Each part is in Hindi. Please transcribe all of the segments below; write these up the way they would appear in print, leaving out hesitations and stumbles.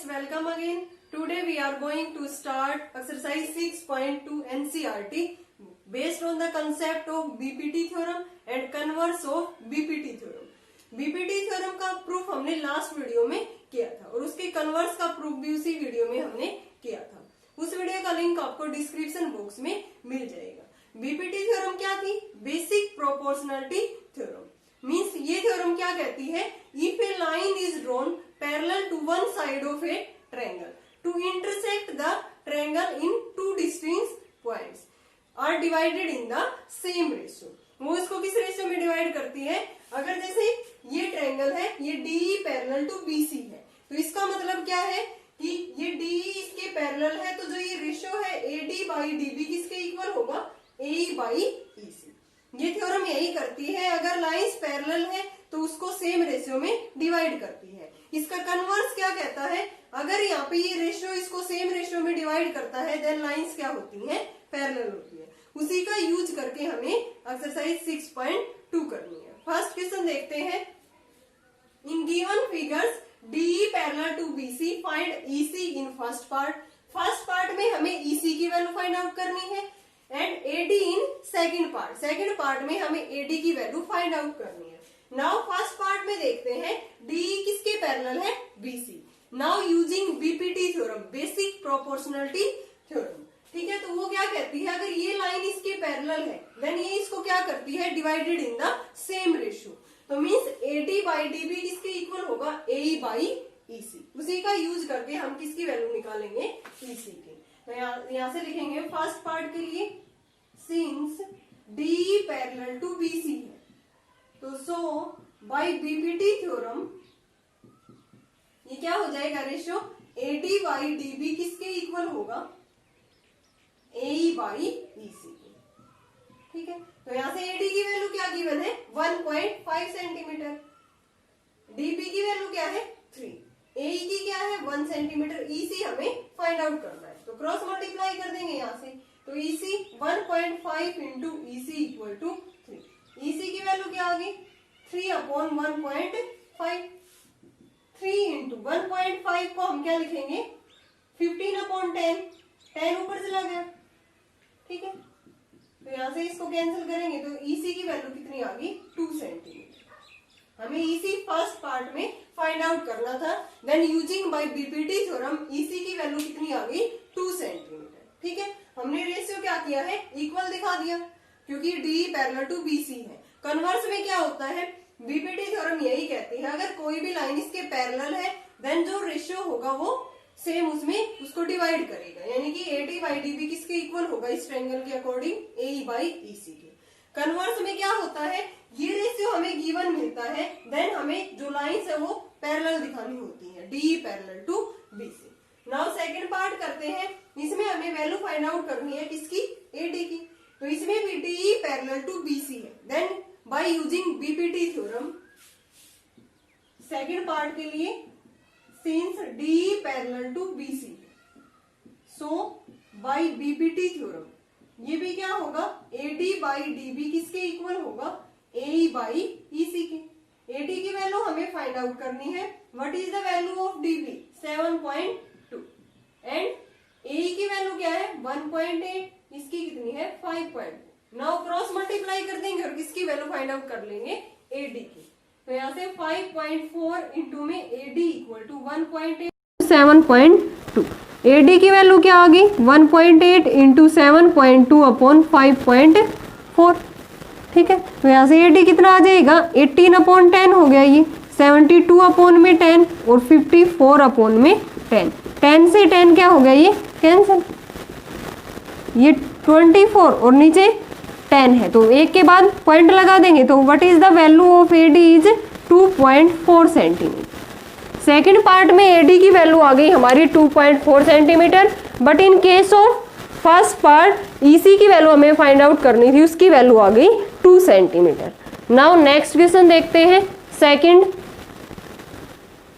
welcome again. Today we are going to start exercise 6.2 NCERT based on the concept of BPT theorem and converse of BPT theorem. BPT theorem का प्रूफ हमने लास्ट वीडियो में किया था और उसके कन्वर्स का प्रूफ भी उसी वीडियो में हमने किया था। उस वीडियो का लिंक आपको डिस्क्रिप्शन बॉक्स में मिल जाएगा। बीपीटी थ्योरम क्या थी? Basic proportionality theorem. मींस ये थ्योरम क्या कहती है? If a line is drawn parallel to one side of a triangle to intersect the triangle in two distinct points are divided in the same ratio. वो इसको किस रेशियो में डिवाइड करती है? अगर जैसे ये ट्रायंगल है, ये DE पैरेलल टू BC है, तो इसका मतलब क्या है कि ये DE इसके पैरेलल है, तो जो ये रेशियो है AD बाई DB किसके इक्वल होगा? AE by EC। ये थ्योरम यही करती है, अगर लाइंस पैरेलल है तो उसको सेम रेशियो में डिवाइड करती है। इसका कन्वर्स क्या कहता है? अगर यहाँ पे ये रेशियो इसको सेम रेशियो में डिवाइड करता है देन लाइंस क्या होती हैं? पैरेलल होती है। उसी का यूज करके हमें एक्सरसाइज 6.2 करनी है। फर्स्ट क्वेश्चन देखते हैं। In given figures DE parallel to BC find EC in first part. First part में हमें EC की वैल्यू फाइंड आउट करनी है and AD in second part. Second part में हमें AD की वैल्यू फाइंड आउट करनी है। नाउ फर्स्ट पार्ट में देखते हैं DE किसके पैरेलल है? BC। Now using BPT theorem, basic proportionality theorem, ठीक है। तो वो क्या कहती है? अगर ये लाइन इसके पैरेलल है देन ये इसको क्या करती है? Divided in the same ratio. तो मींस AD बाई DB किसके इक्वल होगा? AE by EC। उसी का यूज करके हम किसकी वैल्यू निकालेंगे? EC की। तो यहाँ से लिखेंगे फर्स्ट पार्ट के लिए since DE parallel to BC है, तो सो बाई BPT थ्योरम ये क्या हो जाएगा? रेशियो AD बाई DB किसके इक्वल होगा? AE by EC। ठीक है, तो यहाँ से AD की वैल्यू क्या गिवन है? 1.5 सेंटीमीटर। DB की वैल्यू क्या है? 3। AE की क्या है? 1 सेंटीमीटर। EC हमें फाइंड आउट करना है, तो क्रॉस मल्टीप्लाई कर देंगे यहाँ से। तो EC 1.5 into EC equal to 3। EC की वैल्यू क्या होगी? 3/1.5। 3 इंटू 1.5 को हम क्या लिखेंगे? 15/10। 10 ऊपर चला गया, ठीक है। तो यहाँ से इसको कैंसिल करेंगे तो EC की वैल्यू कितनी आ गई? 2 सेंटीमीटर। हमें EC फर्स्ट पार्ट में फाइंड आउट करना था। Then using by BPT theorem EC की वैल्यू कितनी आ गई? 2 सेंटीमीटर। ठीक है, हमने रेशियो क्या किया है? इक्वल दिखा दिया, क्योंकि DE पैरेलल टू BC है। कन्वर्स में क्या होता है? BPT थ्योरम यही कहती है, अगर कोई भी लाइन इसके पैरेलल है देन जो रेशियो होगा वो सेम उसमें उसको डिवाइड करेगा, यानी कि AD बाई DB किसके इक्वल होगा इस ट्रायंगल के अकॉर्डिंग? AE बाई EC के। कन्वर्स में क्या होता है? ये रेशियो हमें गिवन मिलता है, देन हमें जो लाइंस है वो पैरेलल दिखानी होती है, DE parallel to BC। Now second part करते हैं। इसमें हमें वैल्यू फाइंड आउट करनी है किसकी? AD की। तो इसमें भी DE पैरेलल टू BC है। Then by using BPT theorem second part के लिए since DE parallel to BC, so by BPT theorem ये भी क्या होगा? AD बाई DB किसके इक्वल होगा? AE बाई EC के। AD की वैल्यू हमें फाइंड आउट करनी है। What is the value of DB? 7.2 and AE की वैल्यू क्या है? 1.8। इसकी कितनी है? 5.2। नाउ क्रॉस मल्टीप्लाई कर देंगे और किसकी वैल्यू फाइंड आउट कर लेंगे? AD की। तो यहाँ से 5.4 इंटू में AD इक्वल टू 1.8 7.2। AD की वैल्यू क्या आ गई? 1.8 इंटू 7.2 अपॉन 5.4। ठीक है, तो यहाँ से AD कितना आ जाएगा? 18/10 हो गया ये। 72 अपॉन में 10 और 54 अपॉन में 10। 10 से 10 क्या हो गया? ये कैंसिल। ये 24 और नीचे 10 है, तो एक के बाद पॉइंट लगा देंगे। तो what is the value of AD is 2.4 centimetre. Second part में AD की वैल्यू आ गई हमारी 2.4 centimetre, but in case of first part EC की वैल्यू हमें फाइंड आउट करनी थी, उसकी वैल्यू आ गई 2 सेंटीमीटर। नाउ नेक्स्ट क्वेश्चन देखते हैं। Second,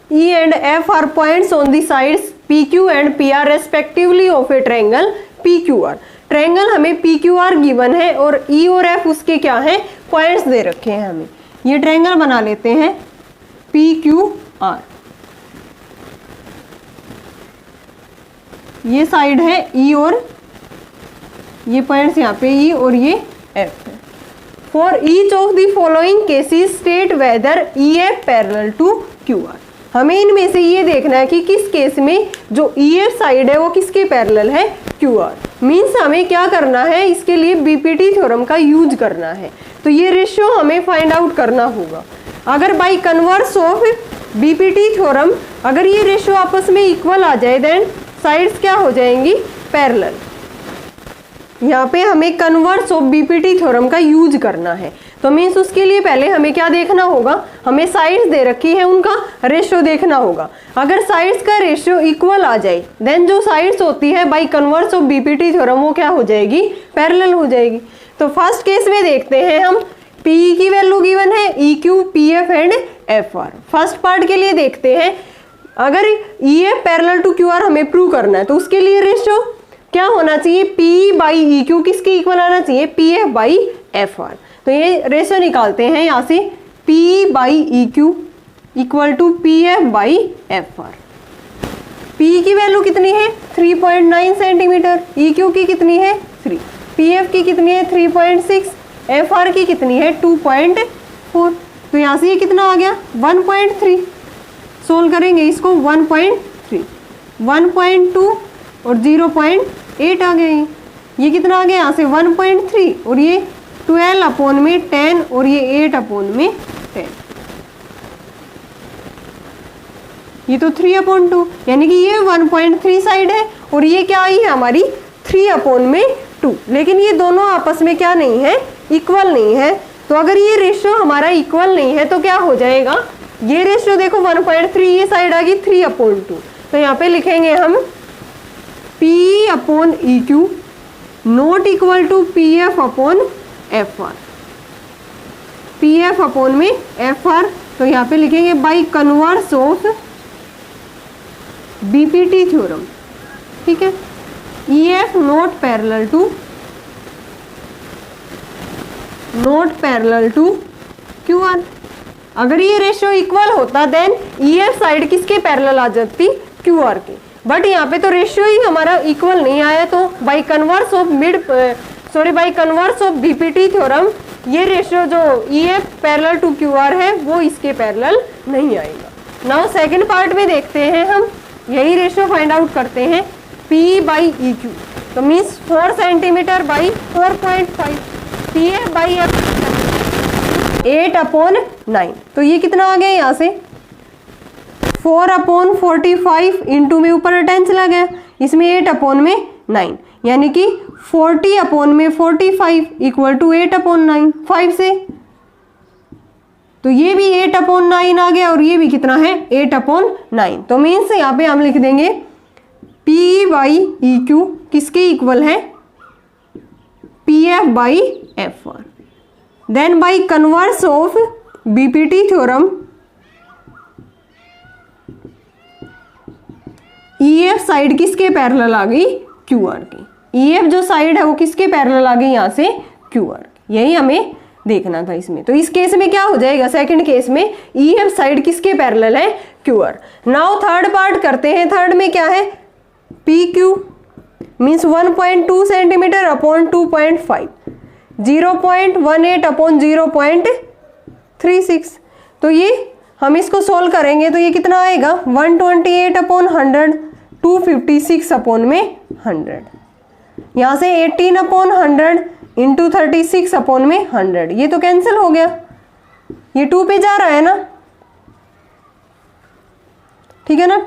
E and F are points on the sides PQ and PR respectively of a triangle PQR। Triangle हमें PQR गिवन है और E और F उसके क्या है? पॉइंट्स दे रखे हैं हमें। ये ट्रायंगल बना लेते हैं PQR। ये साइड है E और ये पॉइंट्स यहाँ पे E और ये F है। For each of the following cases state whether EF parallel to QR। हमें इनमें से ये देखना है कि किस केस में जो EF साइड है वो किसके पैरेलल है, QR। मीन्स हमें क्या करना है, इसके लिए बीपीटी थ्योरम का यूज करना है। तो ये रेशियो हमें फाइंड आउट करना होगा। अगर by converse of BPT theorem अगर ये रेशियो आपस में इक्वल आ जाए देन साइड्स क्या हो जाएंगी, पैरेलल। यहाँ पे हमें कन्वर्स ऑफ बीपीटी थ्योरम का यूज करना है। तो मीन्स उसके लिए पहले हमें क्या देखना होगा, हमें साइड्स दे रखी है उनका रेशियो देखना होगा। अगर साइड्स का रेशियो इक्वल आ जाए देन जो साइड्स होती है by converse of BPT theorem वो क्या हो जाएगी, पैरेलल हो जाएगी। तो फर्स्ट केस में देखते हैं हम, पी की वैल्यू गिवन है EQ, PF and FR। First part के लिए देखते हैं, अगर EF पैरेलल टू QR हमें प्रूव करना है तो उसके लिए रेशियो क्या होना चाहिए, P बाई EQ किसके इक्वल आना चाहिए, PF बाई FR। तो ये रेशियो निकालते हैं यहाँ से, P by EQ equal to PF by FR। P की वैल्यू कितनी है 3.9 सेंटीमीटर, EQ की कितनी है 3, PF की कितनी है 3.6, FR की कितनी है 2.4। तो यहाँ से ये कितना आ गया 1.3। सोल्व करेंगे इसको 1.3, 1.2 और 0.8 आ गए। ये कितना आ गया यहाँ से 1.3 और ये 12 अपॉन में 10 और ये 8 अपॉन में 10। ये तो 3/2 यानी कि ये 1.3 साइड है और ये क्या आई है हमारी 3/2। लेकिन ये दोनों आपस में क्या नहीं है, इक्वल नहीं है। तो अगर ये रेशियो हमारा इक्वल नहीं है तो क्या हो जाएगा, ये रेशियो देखो 1.3, ये साइड आ गई 3/2। तो यहाँ पे लिखेंगे हम P/EQ not equal to PF/FR, PF upon में FR। तो यहाँ पे लिखेंगे by converse of BPT theorem, ठीक है, EF not parallel to QR। अगर ये रेशियो इक्वल होता देन EF साइड किसके पैरेलल आ जाती, QR के। बट यहाँ पे तो रेशियो ही हमारा इक्वल नहीं आया, तो by converse of BPT theorem ये रेशियो जो EF पैरेलल टू QR है वो इसके पैरेलल नहीं आएगा। नाउ सेकंड पार्ट में देखते हैं, हम यही रेशियो फाइंड आउट करते हैं, P बाई EQ। तो means 4 centimetre by 4.5, PF by 8/9। तो ये कितना आ गया यहाँ से 4/45 इंटू में ऊपर 10 चला गया, इसमें 8/9 यानी कि 40/45 इक्वल टू 8/9 5 से। तो ये भी 8/9 आ गया और ये भी कितना है 8/9। तो मीन्स यहाँ पे हम लिख देंगे P बाई EQ किसके इक्वल है, PF by FR। Then by converse of BPT theorem EF side किसके पैरेलल आ गई, QR की। EF जो साइड है वो किसके पैरेलल आ गई यहाँ से, QR। यही हमें देखना था इसमें। तो इस केस में क्या हो जाएगा, सेकंड केस में EF साइड किसके पैरेलल है, QR। नाउ थर्ड पार्ट करते हैं। थर्ड में क्या है, PQ means 1.2 centimetre upon 2.5, 0.18 upon 0.36। तो ये हम इसको सोल्व करेंगे तो ये कितना आएगा 128/100, 256 में 100। यहाँ से 18/100 इंटू 36 में 100, ये तो कैंसिल हो गया, ये 2 पे जा रहा है ना, ठीक है ना,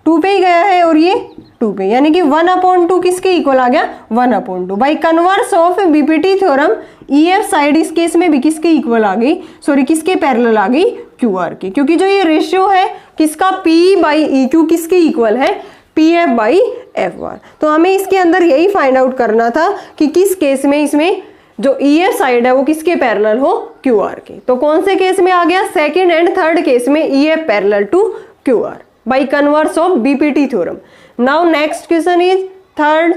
2 पे ही गया है और ये 2 पे, यानी कि 1/2 किसके इक्वल आ गया 1/2। By converse of BPT theorem EF side इस केस में भी किसके इक्वल आ गई, सॉरी किसके पैरेलल आ गई, QR की। क्योंकि जो ये रेशियो है किसका P बाई EQ किसके इक्वल है, PF बाई FR। तो हमें इसके अंदर यही फाइंड आउट करना था कि किस केस में इसमें जो EF साइड है वो किसके पैरेलल हो, QR के। तो कौन से केस में आ गया, सेकेंड एंड थर्ड केस में EF parallel to QR by converse of BPT theorem. Now next question is third,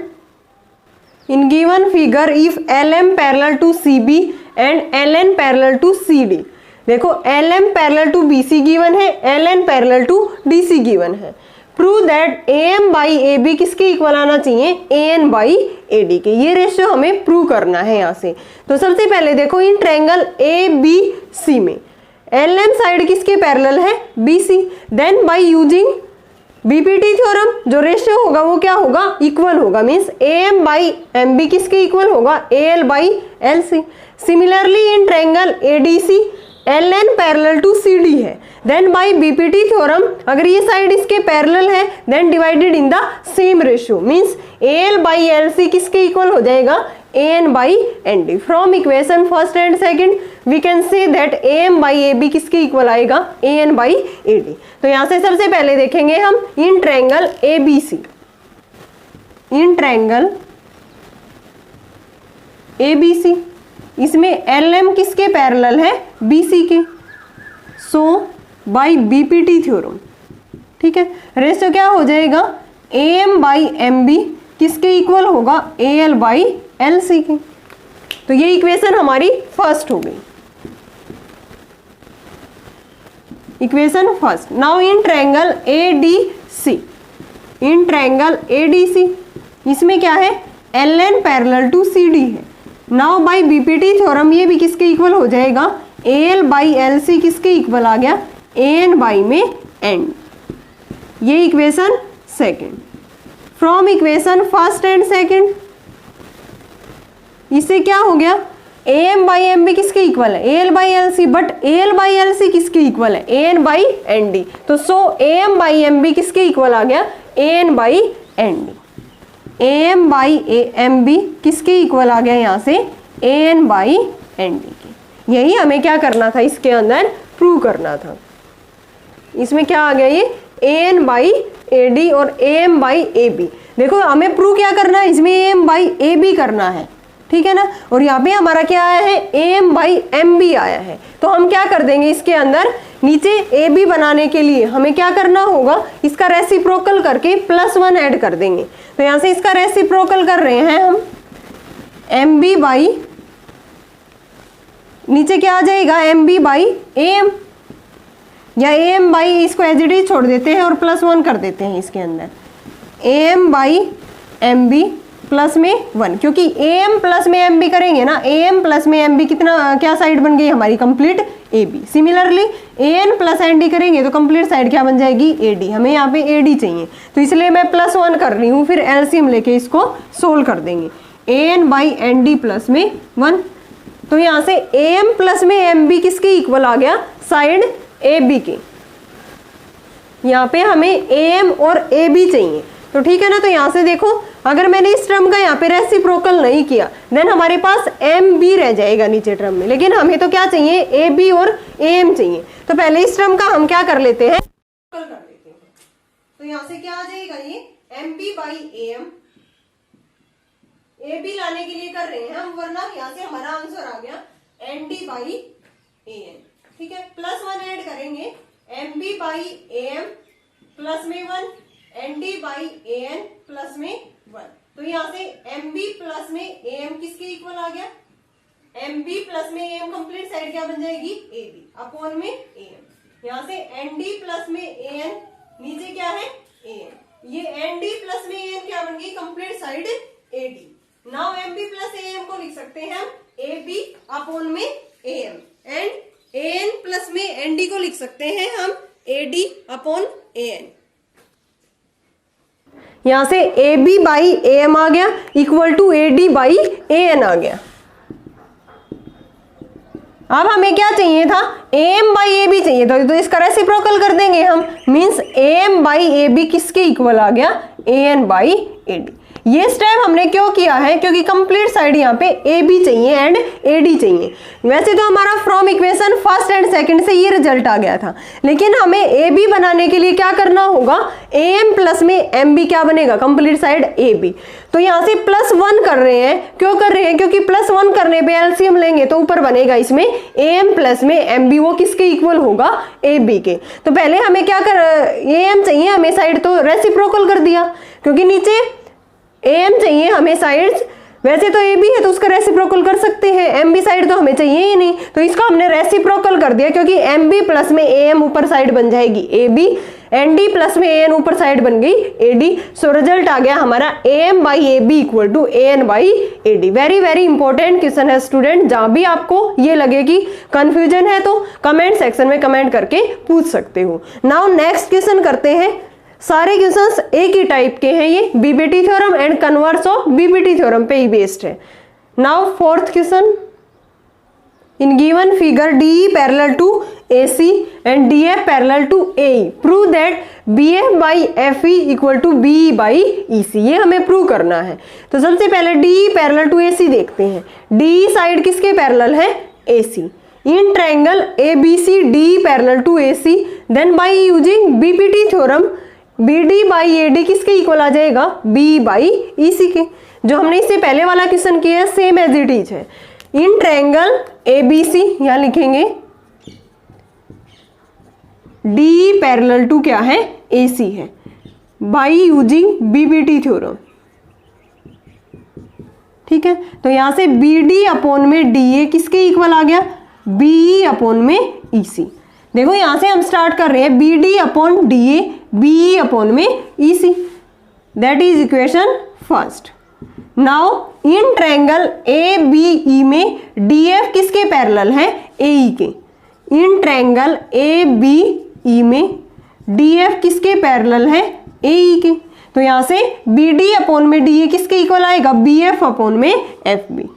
in given figure if LM parallel to CB and LN parallel to CD। देखो LM parallel to BC given है, LN parallel to DC given है। Prove that AM by AB किसके इक्वल आना चाहिए, AN बाई AD के। ये रेशियो हमें प्रूव करना है यहाँ से। तो सबसे पहले देखो इन ट्रायंगल ABC में LM साइड किसके पैरेलल है, BC। Then by using BPT theorem जो रेशियो होगा वो क्या होगा, इक्वल होगा। मींस AM बाई MB किसके इक्वल होगा, AL by LC। Similarly in triangle ADC LN parallel to CD है। देन बाई बीपीटी थ्योरम अगर ये साइड इसके पैरेलल है then divided in the same ratio. Means AL by LC किसके इक्वल हो जाएगा, AN by ND। From equation first and second we can say that AM by AB किसके इक्वल आएगा, AN बाई AD। तो यहां से सबसे पहले देखेंगे हम in triangle ABC। In triangle ABC इसमें LM किसके पैरेलल है, BC के। सो बाई बीपीटी थ्योरम, ठीक है, रेशियो क्या हो जाएगा, AM बाई MB किसके इक्वल होगा, AL बाई LC के। तो ये इक्वेशन हमारी फर्स्ट हो गई, equation first. Now in triangle ADC, in triangle ADC इसमें क्या है, LN पैरेलल टू CD है। नाउ बाई बीपीटी थ्योरम ये भी किसके इक्वल हो जाएगा, AL बाई LC किसके इक्वल आ गया, AN बाई में N। ये equation second. From equation first and second इससे क्या हो गया, AM बाई MB किसके इक्वल है, AL by LC। But AL by LC किसके इक्वल है, AN बाई ND। तो सो AM बाई MB किसके इक्वल आ गया, AN by ND। AM by MB किसके इक्वल आ गया यहाँ से, AN बाई ND के। यही हमें क्या करना था, इसके अंदर प्रूव करना था। इसमें क्या आ गया, ये AN बाई AD और AM बाई AB। देखो हमें प्रूव क्या करना है, इसमें AM बाई AB करना है, ठीक है ना। और यहाँ पे हमारा क्या आया है, AM बाई MB आया है। तो हम क्या कर देंगे, इसके अंदर नीचे AB बनाने के लिए हमें क्या करना होगा, इसका रेसिप्रोकल करके +1 ऐड कर देंगे। तो यहाँ से इसका रेसिप्रोकल कर रहे हैं हम, MB बाई नीचे क्या आ जाएगा, MB बाई AM, या AM बाई इसको एज इट इज छोड़ देते हैं और +1 कर देते हैं इसके अंदर, AM बाई MB प्लस में 1, क्योंकि AM प्लस में MB करेंगे ना, AM प्लस में MB कितना, क्या साइड बन गई हमारी, complete AB। Similarly AN plus ND करेंगे तो कंप्लीट साइड क्या बन जाएगी, AD। हमें यहाँ पे AD चाहिए तो इसलिए मैं +1 कर रही हूँ, फिर LCM लेके इसको सोल्व कर देंगे। AN बाई ND प्लस में 1। तो यहाँ से AM प्लस में MB किसके इक्वल आ गया, साइड AB के। यहाँ पे हमें AM और AB चाहिए, तो ठीक है ना। तो यहाँ से देखो अगर मैंने इस टर्म का यहाँ पे रेसिप्रोकल नहीं किया देन हमारे पास MB रह जाएगा नीचे टर्म में, लेकिन हमें तो क्या चाहिए, AB और AM चाहिए। तो पहले इस टर्म का हम क्या कर लेते हैं, कर लेते हैं। तो यहाँ से क्या आ जाएगा, ये MB बाई AM। AB लाने के लिए कर रहे हैं हम, वरना यहाँ से हमारा आंसर आ गया ND बाई AM, ठीक है। +1 ऐड करेंगे, MB बाई AM प्लस में 1, ND बाई AN प्लस में 1। तो यहाँ से MB प्लस में AM किसके इक्वल आ गया, MB प्लस में AM कंप्लीट साइड क्या बन जाएगी, AB अपॉन में AM। यहाँ से ND प्लस में AN नीचे क्या है, AM। ये ND प्लस में AN क्या बन गई, complete side AD। Now MB plus AM को लिख सकते हैं हम AB अपॉन में AM, एंड AN प्लस में ND को लिख सकते हैं हम AD अपॉन AN। यहां से AB बाई AM आ गया equal to AD by AN आ गया। अब हमें क्या चाहिए था, AM बाई AB चाहिए था, तो इसका रेसिप्रोकल कर देंगे हम। मींस AM बाई AB किसके इक्वल आ गया, AN बाई AD। ये स्टेप हमने क्यों किया है, क्योंकि कंप्लीट साइड यहाँ पे AB चाहिए एंड AD चाहिए। वैसे तो हमारा from equation first and second से ये रिजल्ट आ गया था, लेकिन हमें AB बनाने के लिए क्या करना होगा, AM प्लस में MB क्या बनेगा, कंप्लीट साइड AB। तो यहाँ से +1 कर रहे हैं, क्यों कर रहे हैं, क्योंकि +1 करने पे LCM लेंगे तो ऊपर बनेगा इसमें AM प्लस में MB, वो किसके इक्वल होगा, AB के। तो पहले हमें क्या कर, AM चाहिए हमें साइड, तो रेसिप्रोकल कर दिया, क्योंकि नीचे AM चाहिए हमें साइड्स, वैसे तो ए बी है तो उसका रेसिप्रोकल कर सकते हैं, एम बी साइड तो हमें चाहिए ही नहीं, तो इसको हमने रेसिप्रोकल कर दिया क्योंकि एम बी प्लस में ए एम ऊपर साइड बन जाएगी A B, N D plus में ए एन ऊपर साइड बन गई ए डी। सो रिजल्ट आ गया हमारा A M by A B equal to A N by A D. Very very important question है स्टूडेंट, जहां भी आपको ये लगे कि कंफ्यूजन है तो कमेंट सेक्शन में कमेंट करके पूछ सकते हो। नाउ नेक्स्ट क्वेश्चन करते हैं। सारे क्वेश्चंस एक ही टाइप के हैं, ये BPT theorem and converse of BPT theorem पे ही बेस्ड है। Now fourth question, in given figure DE parallel to AC and DF parallel to AE, prove that BF by FE equal to BE by EC। ये हमें प्रूव करना है। तो सबसे पहले DE पैरेलल टू AC देखते हैं। DE साइड किसके पैरेलल है? AC। In triangle ABC DE parallel to AC, then by using BPT theorem BD by AD किसके इक्वल आ जाएगा? BE बाई EC के, जो हमने इससे पहले वाला क्वेश्चन किया है सेम एज इट इज है। इन ट्रायंगल ABC यहां लिखेंगे DE पैरेलल टू क्या है? AC है, बाई यूजिंग BPT थ्योरम। ठीक है, तो यहां से BD अपॉन में DA किसके इक्वल आ गया? BE अपॉन में EC। देखो यहां से हम स्टार्ट कर रहे हैं BD upon DA, BE upon में EC, that is equation first. Now in triangle ABE में DF किसके पैरेलल है? AE के। इन ट्रायंगल ABE में DF किसके पैरेलल है? AE के। तो यहां से BD अपॉन में DA किसके इक्वल आएगा? BF अपॉन में FB।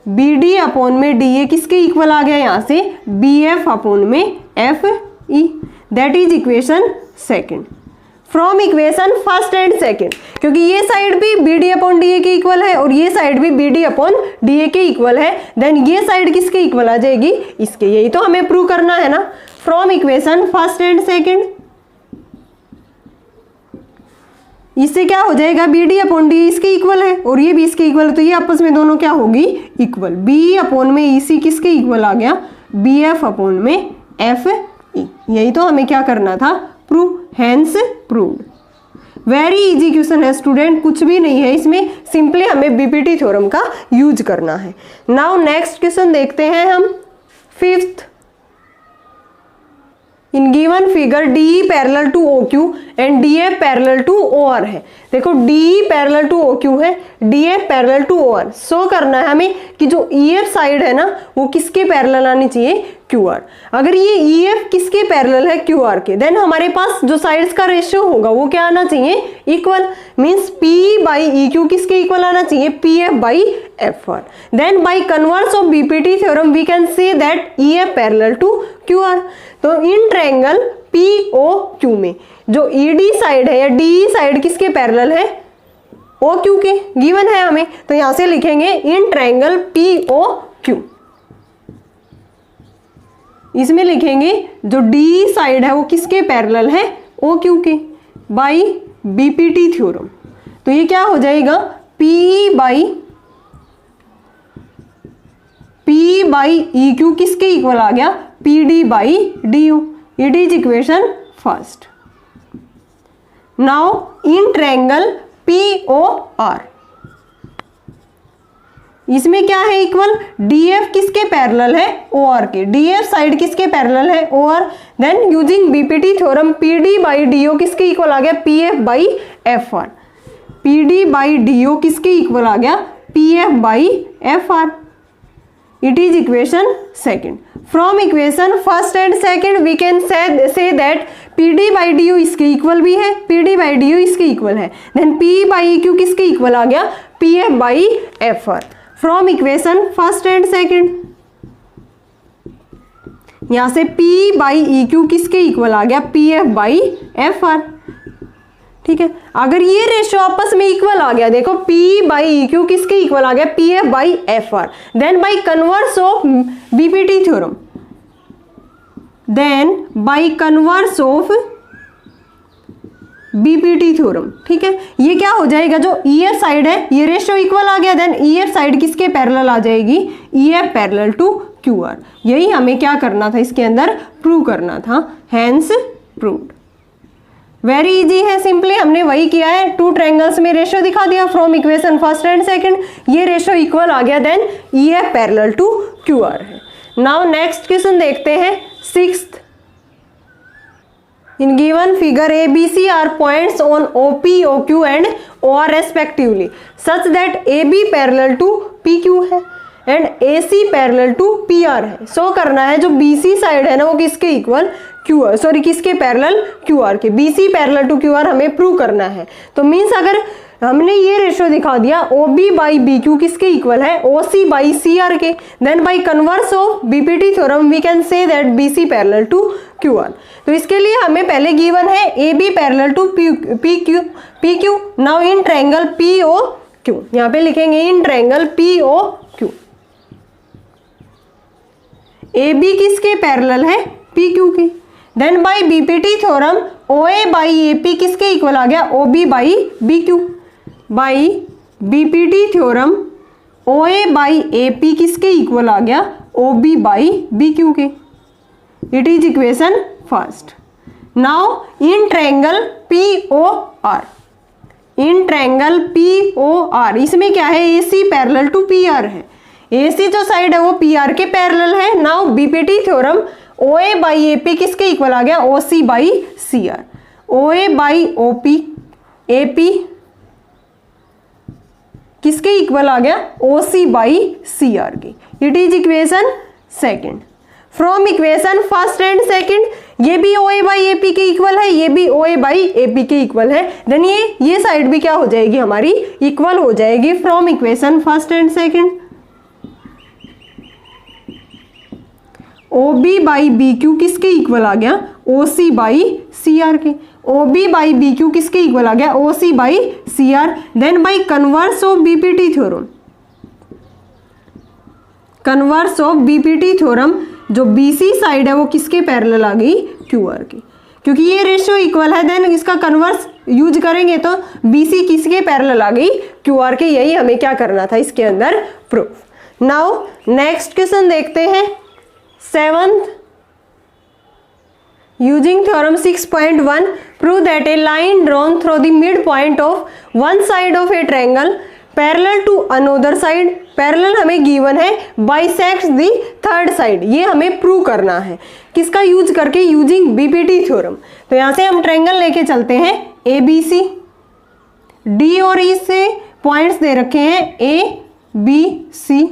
BD अपॉन में DA किसके इक्वल आ गया? यहां से BF अपॉन में FE, that is equation second. From equation first and second, क्योंकि ये साइड भी BD अपॉन DA के इक्वल है और ये साइड भी BD अपॉन DA के इक्वल है, देन ये साइड किसके इक्वल आ जाएगी? इसके। यही तो हमें प्रूव करना है ना। From equation first and second, इससे क्या हो जाएगा? BD अपॉन DA इसके इक्वल है और ये भी इसके इक्वल है, तो ये आपस में दोनों क्या होगी? इक्वल। BE अपॉन में EC किसके इक्वल आ गया? BF अपॉन में FE। यही तो हमें क्या करना था? Prove, hence proved. Very easy question है स्टूडेंट, कुछ भी नहीं है इसमें, सिंपली हमें बीपीटी थ्योरम का यूज करना है। नाउ नेक्स्ट क्वेश्चन देखते हैं हम, fifth. In given figure DE parallel to OQ and DF parallel to OR है। देखो DE पैरेलल टू OQ है, DF parallel to OR। So करना है हमें कि जो EF साइड है ना वो किसके पैरेलल आनी चाहिए? QR। अगर ये EF किसके पैरेलल है? QR के, देन हमारे पास जो साइड्स का रेशियो होगा वो क्या आना चाहिए? Equal. Means PE by EQ किसके इक्वल आना चाहिए? PF by FR। Then by converse of BPT theorem we can say that EF parallel to QR। तो इन ट्रायंगल POQ में जो ED साइड है या DE साइड किसके पैरेलल है? OQ के, गिवन है हमें, तो यहां से लिखेंगे इन ट्रायंगल POQ। इसमें लिखेंगे जो DE साइड है वो किसके पैरेलल है? OQ के, बाई BPT थ्योरम। तो ये क्या हो जाएगा? PE बाई EQ किसके इक्वल आ गया? PD by DU। It is equation first. Now in triangle POR, इसमें क्या है? इक्वल। DF किसके पैरेलल है? OR के। DF साइड किसके पैरेलल है? OR। Then using BPT theorem PD by DO किसके इक्वल आ गया? PF by FR। PD by DO किसके इक्वल आ गया? PF by FR। It is equation second. From equation first and second we can say that PD by DU इसके इक्वल भी है, PD बाई DU इसके इक्वल है, देन PE बाई EQ किसके इक्वल आ गया? PF by FR। From equation first and second, यहां से PE बाई EQ किसके इक्वल आ गया? PF by FR। ठीक है, अगर ये रेशियो आपस में इक्वल आ गया, देखो PE बाई EQ किसके इक्वल आ गया? PF by FR। Then by converse of BPT theorem, then by converse of BPT theorem. ठीक है, ये क्या हो जाएगा? जो EF साइड है ये रेशियो इक्वल आ गया, देन EF साइड किसके पैरेलल आ जाएगी? EF parallel to QR। यही हमें क्या करना था? इसके अंदर प्रूव करना था, हैंस प्रूव्ड। वेरी इजी है, सिंपली हमने वही किया है, टू ट्रायंगल्स में रेशियो दिखा दिया from equation first and second, ये रेशियो इक्वल आ गया, then EF parallel to QR है। नाउ नेक्स्ट क्वेश्चन देखते हैं, sixth. In given figure ABC are points on OP, OQ and OR respectively such that AB parallel to PQ है and AC parallel to PR है। सो करना है जो BC साइड है ना वो किसके इक्वल QR, सॉरी किसके पैरेलल QR के, BC पैरेलल टू QR हमें प्रूव करना है। तो मीन्स अगर हमने ये रेशियो दिखा दिया OB बाई BQ किसके इक्वल है, OC बाई CR के, then by converse of BPT theorem we can say that BC parallel to QR। तो इसके लिए हमें पहले गिवन है AB parallel to PQ। Now in triangle POQ, यहाँ पे लिखेंगे इन ट्रायंगल POQ, AB किसके पैरेलल है, PQ के, then by BPT theorem OA by AP किसके इक्वल आ गया, OB by BQ, by BPT theorem OA by AP किसके इक्वल आ गया, OB बाई BQ के। It is equation first. Now in triangle POR, in triangle POR इसमें क्या है, AC पैरेलल टू PR है, AC जो साइड है वो PR के पैरेलल है। Now BPT theorem OA by AP किसके इक्वल आ गया, OC by CR, OA by OP AP किसके इक्वल आ गया, OC बाई CR की। It is equation second. From equation first and second ये भी OA बाई AP के इक्वल है, ये भी OA बाई AP के इक्वल है, देन ये साइड भी क्या हो जाएगी हमारी, इक्वल हो जाएगी from equation first and second. OB by BQ किसके इक्वल आ गया, OC बाई CR के, OB बाई BQ किसके इक्वल आ गया, OC by CR, then by converse of BPT theorem, converse of BPT theorem जो BC साइड है वो किसके पैरेलल आ गई, QR की, क्योंकि ये रेशियो इक्वल है, देन इसका कन्वर्स यूज करेंगे तो BC किसके पैरेलल आ गई, QR के। यही हमें क्या करना था इसके अंदर प्रूफ। नाउ नेक्स्ट क्वेश्चन देखते हैं, seventh. Using theorem 6.1 prove that a line drawn through the midpoint of one side of a triangle parallel to another side, parallel हमें given है, bisects the third side, ये हमें प्रूव करना है किसका यूज करके, यूजिंग BPT थ्योरम। तो यहाँ से हम ट्रायंगल लेके चलते हैं ABC, D और E से पॉइंट्स दे रखे हैं ABC,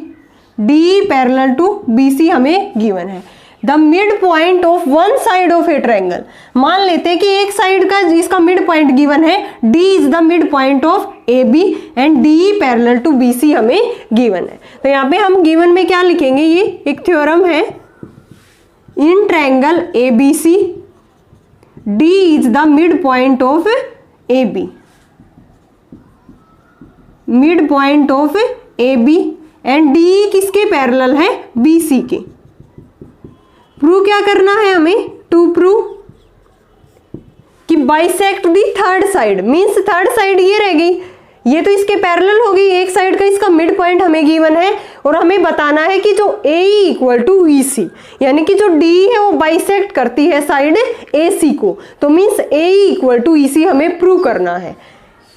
DE parallel to BC हमें गिवन है। The mid point of one side of a triangle, मान लेते हैं कि एक साइड का जिसका मिड पॉइंट गिवन है, D is the mid point of AB and DE parallel to BC हमें गिवन है। तो यहाँ पे हम गिवन में क्या लिखेंगे, ये एक थ्योरम है, इन triangle ABC D is the mid point of AB, mid point of AB and DE किसके पैरेलल है, BC के। प्रूव क्या करना है हमें, टू प्रूव कि bisect the third side, means third side ये रह गई, ये तो इसके पैरेलल हो गई, एक साइड का इसका मिड पॉइंट हमें गिवन है, और हमें बताना है कि जो AE इक्वल टू EC, यानी कि जो DE है वो बाइसेक्ट करती है साइड AC को, तो means AE equal to EC हमें प्रूव करना है।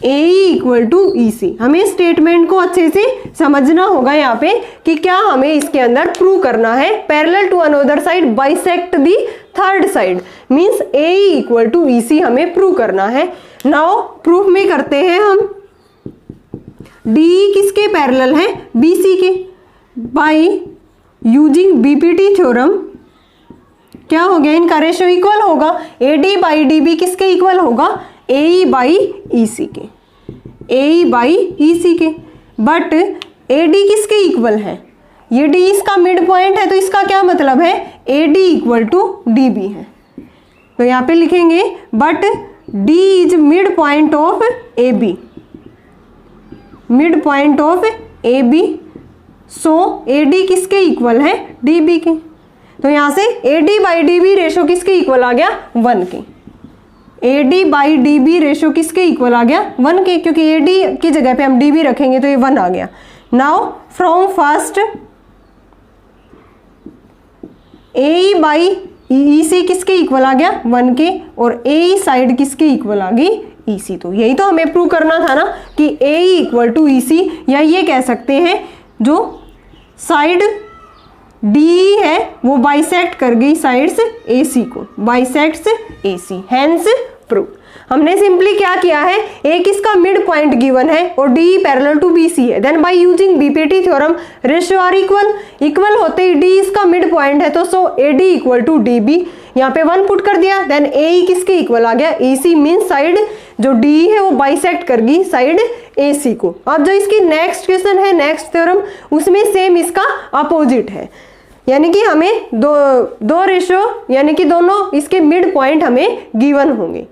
AE इक्वल टू EC, हमें स्टेटमेंट को अच्छे से समझना होगा यहाँ पे कि क्या हमें इसके अंदर प्रूव करना है। Parallel to another side bisect the third side, means AE equal to EC हमें प्रूव करना है। नाउ प्रूफ में करते हैं हम, DE किसके पैरेलल है, BC के, बाई यूजिंग BPT थ्योरम क्या हो गया, इनका रेशियो इक्वल होगा, AD बाई DB किसके इक्वल होगा, AE बाई EC के, AE बाई EC के, बट AD किसके इक्वल है, ये D इसका मिड पॉइंट है, तो इसका क्या मतलब है, AD इक्वल टू DB है। तो यहाँ पे लिखेंगे but D is mid point of AB, mid point of AB, so AD किसके इक्वल है, DB के। तो यहाँ से AD बाई DB रेशो किसके इक्वल आ गया, 1 के। AD बाई DB रेशो किसके इक्वल आ गया, 1 के, क्योंकि AD की जगह पे हम DB रखेंगे तो ये 1 आ गया। Now from first AE by EC किसके इक्वल आ गया 1 के, और AE साइड किसके इक्वल आ गई EC। तो यही तो हमें प्रूव करना था ना कि AE इक्वल टू EC, या ये कह सकते हैं जो साइड DE है वो बाइसेक्ट कर गई साइड्स AC को, बाइसेक्ट्स AC, हेंस प्रूव। हमने सिंपली क्या किया है, एक इसका मिड पॉइंट गिवन है और DE पैरेलल टू BC है, then by using BPT theorem ratio are equal होते ही D इसका मिड पॉइंट है, तो so AD equal to DB, यहाँ पे 1 पुट कर दिया, देन AE किसके इक्वल आ गया AC, मीन साइड जो DE है वो बाइसेक्ट कर गई साइड AC को। अब जो इसकी नेक्स्ट क्वेश्चन है, नेक्स्ट थ्योरम, उसमें सेम इसका अपोजिट है, यानी कि हमें दो रेशियो यानी कि दोनों इसके मिड पॉइंट हमें गिवन होंगे।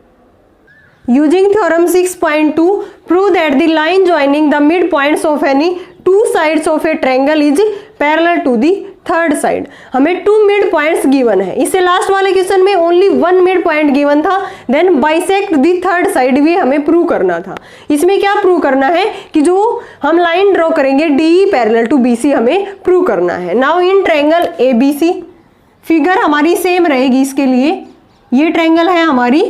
Using theorem 6.2, prove that the line joining the midpoints of any two sides of a triangle is parallel to the third side। हमें 2 मिड पॉइंट्स गिवन है, इससे लास्ट वाले क्वेश्चन में ओनली 1 मिड पॉइंट गिवन था, then bisect the third side भी हमें प्रूव करना था। इसमें क्या प्रूव करना है कि जो हम लाइन ड्रॉ करेंगे DE पैरेलल टू BC हमें प्रूव करना है। Now in triangle ABC, figure हमारी सेम रहेगी इसके लिए, ये ट्रायंगल है हमारी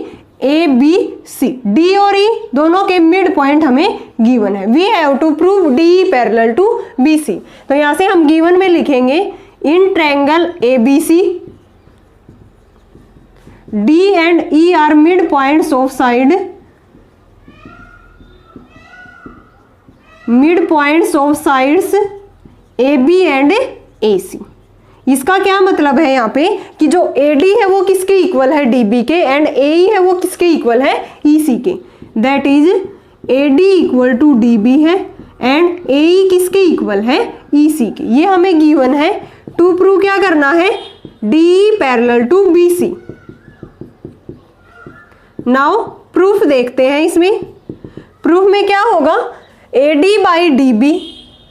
ABC, D और E दोनों के मिड पॉइंट हमें गिवन है। We have to prove DE parallel to BC, तो यहां से हम गिवन में लिखेंगे in triangle ABC D and E are mid points of side, mid points of sides AB and AC। इसका क्या मतलब है यहाँ पे कि जो AD है वो किसके इक्वल है DB के, एंड AE है वो किसके इक्वल है EC के, that is AD equal to DB है एंड AE किसके इक्वल है EC के। ये हमें गिवन है। टू प्रूव क्या करना है, DE parallel to BC। Now proof देखते हैं। इसमें प्रूफ में क्या होगा, AD बाई DB,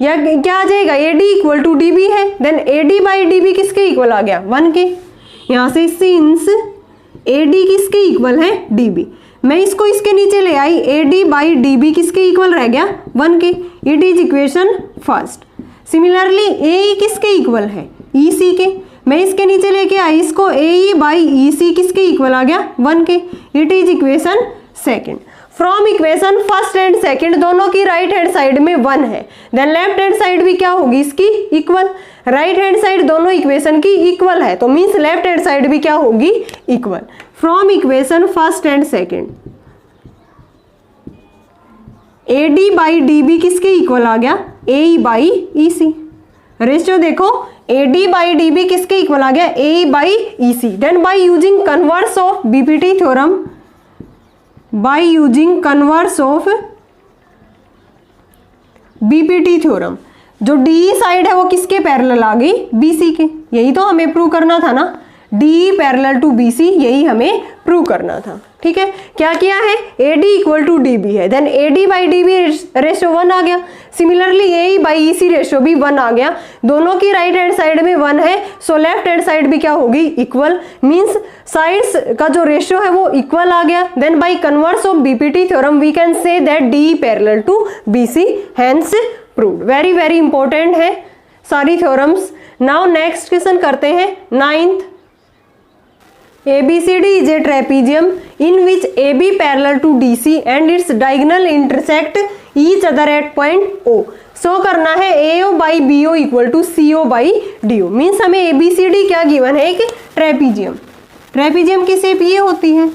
या क्या आ जाएगा, AD इक्वल टू DB है, देन AD बाई DB किसके इक्वल आ गया 1 के। यहाँ से सिंस AD किसके इक्वल है DB, मैं इसको इसके नीचे ले आई, AD बाई DB किसके इक्वल रह गया 1 के। It is equation first. Similarly AE किसके इक्वल है EC के, मैं इसके नीचे लेके आई इसको, AE बाई EC किसके इक्वल आ गया 1 के। It is equation second. From equation first and second दोनों की राइट हैंड साइड में 1 है, देन लेफ्ट हैंड साइड भी क्या होगी इसकी इक्वल। राइट हैंड साइड दोनों इक्वेशन की इक्वल है, तो मींस लेफ्ट हैंड साइड भी क्या होगी equal. From equation first and second AD by DB किसके इक्वल आ गया AE बाई EC। रेशियो देखो, AD बाई DB किसके इक्वल आ गया AE by EC। Then by using converse of BPT theorem, by using converse of BPT theorem, जो DE साइड है वो किसके पैरेलल आ गई BC के। यही तो हमें प्रूव करना था ना, DE पैरेलल टू BC, यही हमें प्रूव करना था। ठीक है, क्या किया है, AD इक्वल टू DB है, then AD by DB ratio 1 आ गया। Similarly AE by EC ratio भी 1 आ गया। दोनों की राइट हैंड साइड में 1 है, सो लेफ्ट हैंड साइड भी क्या होगी इक्वल, मींस साइड्स का जो रेशियो है वो इक्वल आ गया। Then by converse of BPT theorem we can say that DE parallel to BC, hence proved. Very very important है सारी थ्योरम्स। नाउ नेक्स्ट क्वेश्चन करते हैं 9th। ABCD is a trapezium in which AB parallel to DC and its diagonal intersect each other at point O। Show करना है AO by BO equal to CO by DO। Means हमें ABCD क्या गिवन है, एक ट्रेपीजियम। ट्रेपीजियम की शेप ये होती है,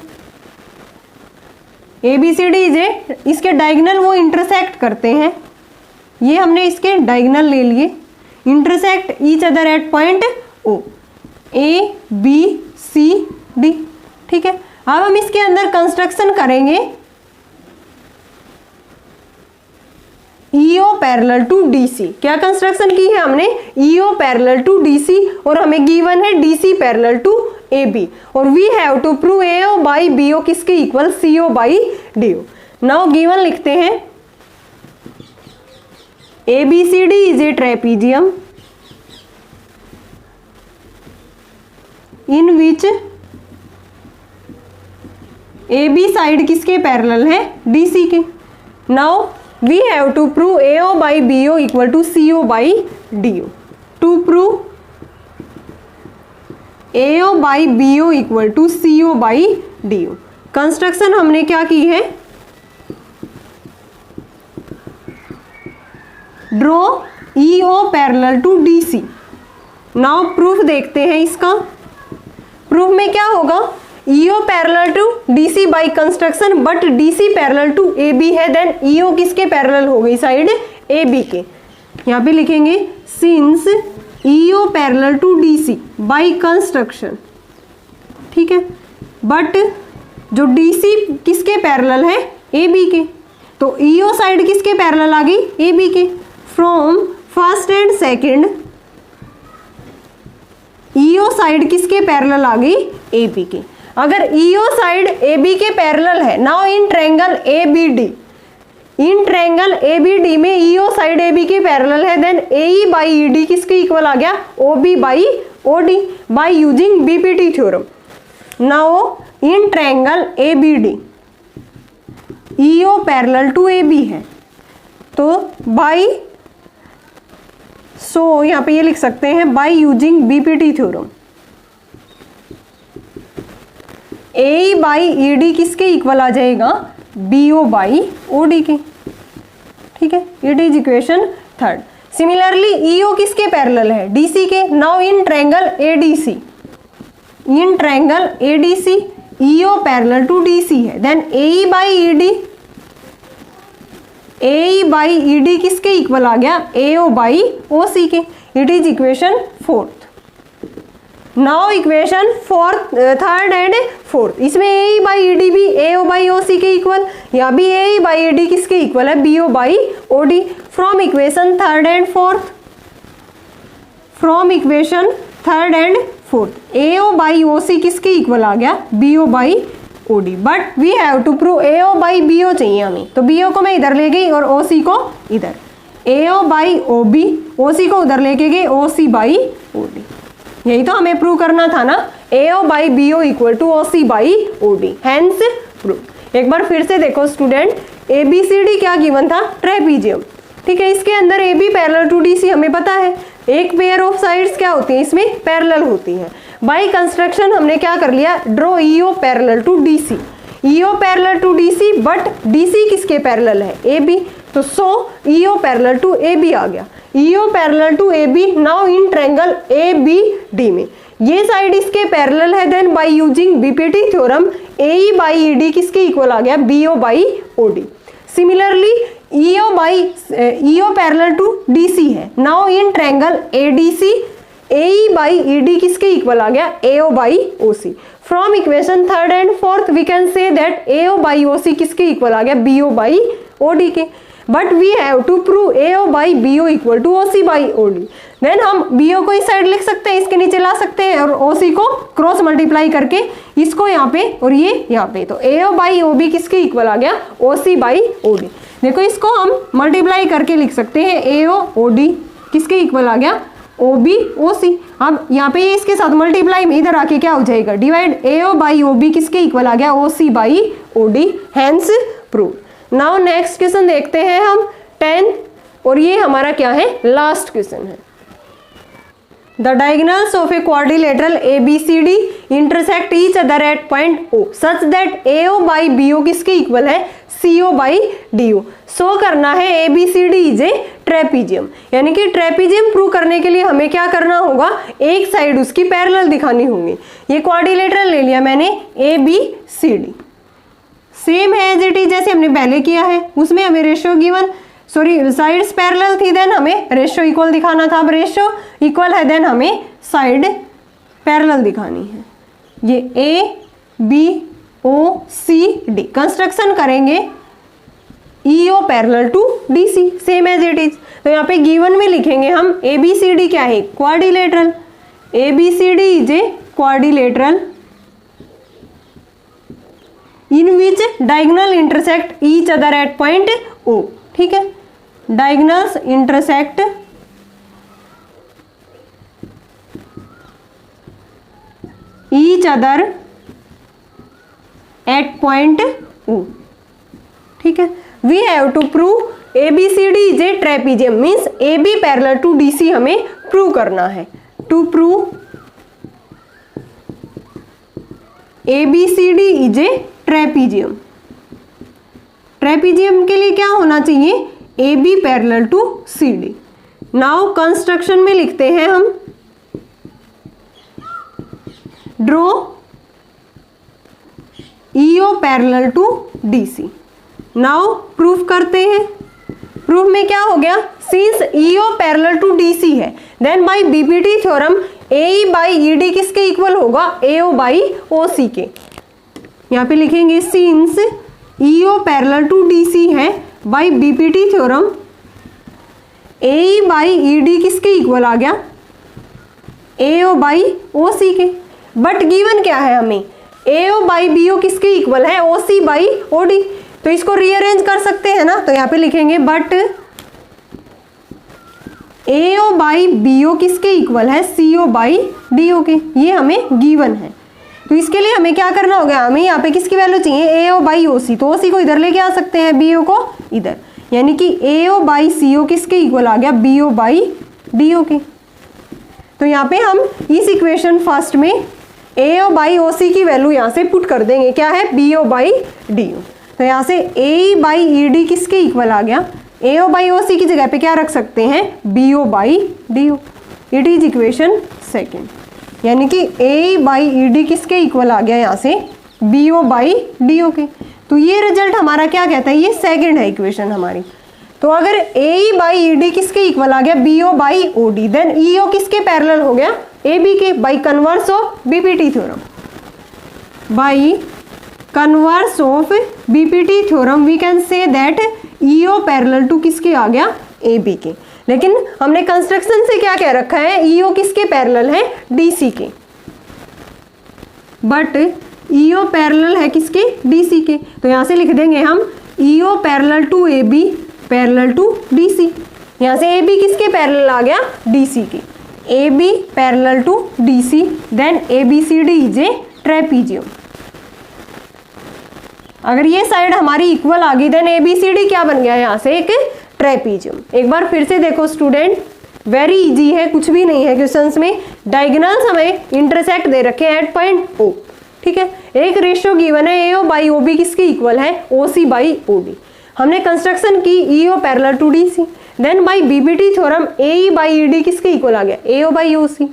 ABCD इज ए, इसके डायगोनल वो इंटरसेक्ट करते हैं, ये हमने इसके डायगोनल ले लिए, intersect each other at point O, ABCD। ठीक है, अब हम इसके अंदर कंस्ट्रक्शन करेंगे EO पैरेलल टू DC। क्या कंस्ट्रक्शन की है हमने, EO पैरेलल टू DC, और हमें गिवन है DC पैरेलल टू AB, और we have to prove AO by BO किसके equal CO by DO। Now given लिखते हैं, ABCD is a trapezium in which AB side किसके पैरेलल है DC के। Now we have to prove AO by BO equal to CO by DO। To prove AO by BO equal to CO by DO। Construction हमने क्या की है, draw EO parallel to DC। Now proof देखते हैं इसका। प्रूफ में क्या होगा, EO parallel to DC by construction, but DC parallel to AB है, देन EO किसके पैरेलल हो गई, साइड AB के। यहाँ पे लिखेंगे since EO parallel to DC by construction, ठीक है, बट जो DC किसके पैरेलल है, AB के, तो EO साइड किसके पैरेलल आ गई, AB के। From first and second EO side किसके पैरेलल आ गई, AB के। अगर EO साइड AB के पैरेलल है, now in triangle ABD, in triangle ABD में EO साइड AB के पैरेलल है, देन AE बाई ED किसके इक्वल आ गया, OB by OD by using BPT theorem. Now in triangle ABD EO parallel to AB है, तो बाई, सो यहाँ पे ये लिख सकते हैं by using BPT theorem, AE by ED किसके इक्वल आ जाएगा, BO बाई OD के, ठीक है। It is equation third. Similarly EO किसके पैरेलल है, DC के। Now in triangle ADC, in triangle ADC EO parallel to DC है, then AE by ED, AE by ED किसके इक्वल आ गया, AO बाई OC के। It is equation fourth. Now equation fourth, third and fourth, इसमें AE बाई ED भी AO बाई OC के इक्वल, यहाँ भी AE बाई ED किसके इक्वल है, BO by OD। From equation third and fourth, from equation third and fourth AO by OC किसके इक्वल आ गया, BO by OD, but we have to prove AO by BO चाहिए हमें, तो BO को मैं इधर ले गई और OC को इधर, AO बाई OB, OC को उधर लेके गई, OC बाई OD। यही तो हमें प्रूव करना था ना, AO by BO equal to OC by OD, hence prove. एक बार फिर से देखो स्टूडेंट, ABCD क्या गिवन था, ट्रेपीजियम, ठीक है। इसके अंदर AB पैरेलल टू DC हमें पता है, एक पेयर ऑफ साइड्स क्या होती है, इसमें पैरेलल होती है। बाई कंस्ट्रक्शन हमने क्या कर लिया, draw EO parallel to DC, EO parallel to DC, but DC किसके पैरेलल है, AB, तो so EO parallel to AB आ गया, EO parallel to AB। Now in triangle ABD में ये साइड इसके पैरेलल है, then by using BPT theorem AE by ED किसके इक्वल आ गया, BO by OD। Similarly EO parallel to DC है। Now in triangle ADC AE by ED किसके इक्वल आ गया, AO by OC। From equation third and fourth we can say that AO by OC किसके इक्वल आ गया, BO बाई OD के, but we have to prove AO by BO equal to OC by OD। Then हम BO को इस साइड लिख सकते हैं, इसके नीचे ला सकते हैं, और OC को क्रॉस मल्टीप्लाई करके इसको यहाँ पे और ये यहाँ पे, तो AO बाई OB किसके इक्वल आ गया, OC बाई OD। देखो इसको हम मल्टीप्लाई करके लिख सकते हैं, AO OD किसके इक्वल आ गया, OB OC। अब यहाँ पे इसके साथ मल्टीप्लाई में इधर आके क्या हो जाएगा, डिवाइड, AO बाई OB किसके इक्वल आ गया, OC by OD, hence prove. Now next question देखते हैं हम 10th, और ये हमारा क्या है, लास्ट क्वेश्चन है। The diagonals of a quadrilateral ABCD intersect each other at point O such that AO by BO किसके इक्वल है, CO बाई DO। शो करना है ABCD इज ए ट्रेपीजियम, यानी कि ट्रेपीजियम प्रूव करने के लिए हमें क्या करना होगा, एक साइड उसकी पैरेलल दिखानी होगी। ये क्वाड्रिलेटरल ले लिया मैंने ABCD, सेम है एज इट इज जैसे हमने पहले किया है, उसमें हमें ratio given, sorry sides parallel थी, देन हमें रेशियो इक्वल दिखाना था। अब रेशियो इक्वल है, देन हमें साइड पैरेलल दिखानी है। ये ABOCD कंस्ट्रक्शन करेंगे EO parallel to DC, same as it is. तो यहाँ पे गिवन में लिखेंगे हम ABCD क्या है, quadrilateral, ABCD is a quadrilateral in which diagonal intersect each other at point O, ठीक है। Diagonals intersect each other at point O, ठीक है। We have to prove ABCD is a trapezium, means AB parallel to DC हमें प्रूव करना है। To prove ABCD is a trapezium. Trapezium के लिए क्या होना चाहिए? AB parallel to CD। Now construction में लिखते हैं हम, draw EO parallel to DC। Now proof करते हैं। प्रूफ में क्या हो गया? Since EO parallel to DC है, then by BPT theorem AE by ED किसके इक्वल होगा? AO बाई OC के। यहाँ पे लिखेंगे since EO parallel to DC है, by BPT theorem AE by ED किसके इक्वल आ गया? AO बाई OC के। बट गिवन क्या है हमें? AO बाई BO किसके इक्वल है? OC by OD। तो इसको रीअरेंज कर सकते हैं ना, तो यहाँ पे लिखेंगे बट AO बाई BO किसके इक्वल है? CO बाई DO के। ये हमें गिवन है, तो इसके लिए हमें क्या करना होगा? हमें यहाँ पे किसकी वैल्यू चाहिए? AO by OC। तो OC को इधर लेके आ सकते हैं, BO को इधर, यानी कि AO बाई CO किसके इक्वल आ गया? BO बाई DO के। तो यहाँ पे हम इस इक्वेशन फर्स्ट में AO बाई OC की वैल्यू यहाँ से पुट कर देंगे, क्या है? BO by DO। तो यहाँ से AE बाई ED किसके इक्वल आ गया? AO बाई OC की जगह पे क्या रख सकते हैं? BO by DO। It is equation second, यानी कि AE बाई ED किसके इक्वल आ गया? यहाँ से BO बाई DO के। तो ये रिजल्ट हमारा क्या कहता है? ये सेकेंड है इक्वेशन हमारी। तो अगर AE बाई ED किसके इक्वल आ गया? BO by OD, then EO किसके पैरेलल हो गया? AB के, by converse of BPT theorem. By converse of BPT theorem we can say that EO parallel to किसके आ गया? AB के। लेकिन हमने कंस्ट्रक्शन से क्या कह रखा है? EO किसके पैरेलल है? DC के। बट EO पैरेलल है किसके? DC के। तो यहाँ से लिख देंगे हम EO parallel to AB parallel to DC। यहाँ से AB किसके पैरेलल आ गया? DC के। AB parallel to DC, then ABCD is a trapezium. अगर ये साइड हमारी इक्वल आ गई, देन ABCD क्या बन गया? यहाँ से एक ट्रेपीजियम। एक बार फिर से देखो स्टूडेंट, वेरी इजी है, कुछ भी नहीं है क्वेश्चंस में। डायगोनल्स हमें इंटरसेक्ट दे रखे हैं एट पॉइंट O, ठीक है। एक रेशियो गिवन है AO बाई OB किसके इक्वल है? OC by OD। हमने कंस्ट्रक्शन की EO parallel to DC, then by BPT theorem AE by ED किसके इक्वल आ गया? AO बाई OC,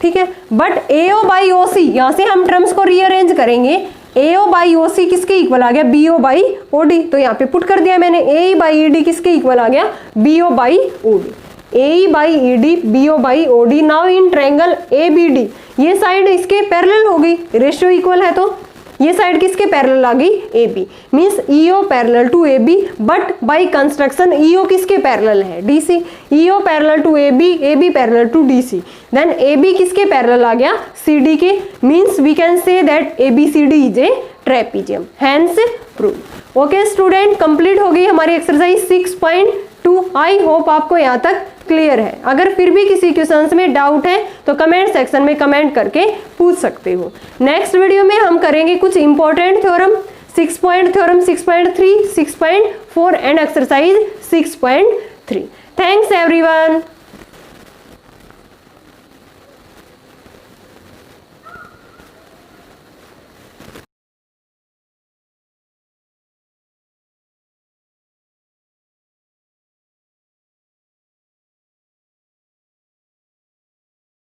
ठीक है। बट AO बाई OC, यहाँ से हम टर्म्स को रीअरेंज करेंगे। AO बाई OC किसके इक्वल आ गया? BO by OD। तो यहाँ पे पुट कर दिया मैंने, AE बाई ED किसके इक्वल आ गया? BO by OD। AE by ED BO by OD। Now in triangle ABD, ये साइड इसके पैरेलल हो गई, रेशियो इक्वल है, तो ये साइड किसके पैरेलल आ गई? AB। Means EO parallel to AB, but by construction EO किसके पैरेलल है? DC। EO parallel to AB, AB parallel to DC, then AB किसके पैरेलल आ गया? CD के। Means we can say that ABCD is a trapezium, hence prove. Okay student, complete हो गई हमारी एक्सरसाइज 6.2। आई होप आपको यहाँ तक क्लियर है। अगर फिर भी किसी क्वेश्चंस में डाउट है तो कमेंट सेक्शन में कमेंट करके पूछ सकते हो। नेक्स्ट वीडियो में हम करेंगे कुछ important theorem, 6 point theorem 6.3, 6.4 and exercise 6.3। Thanks everyone.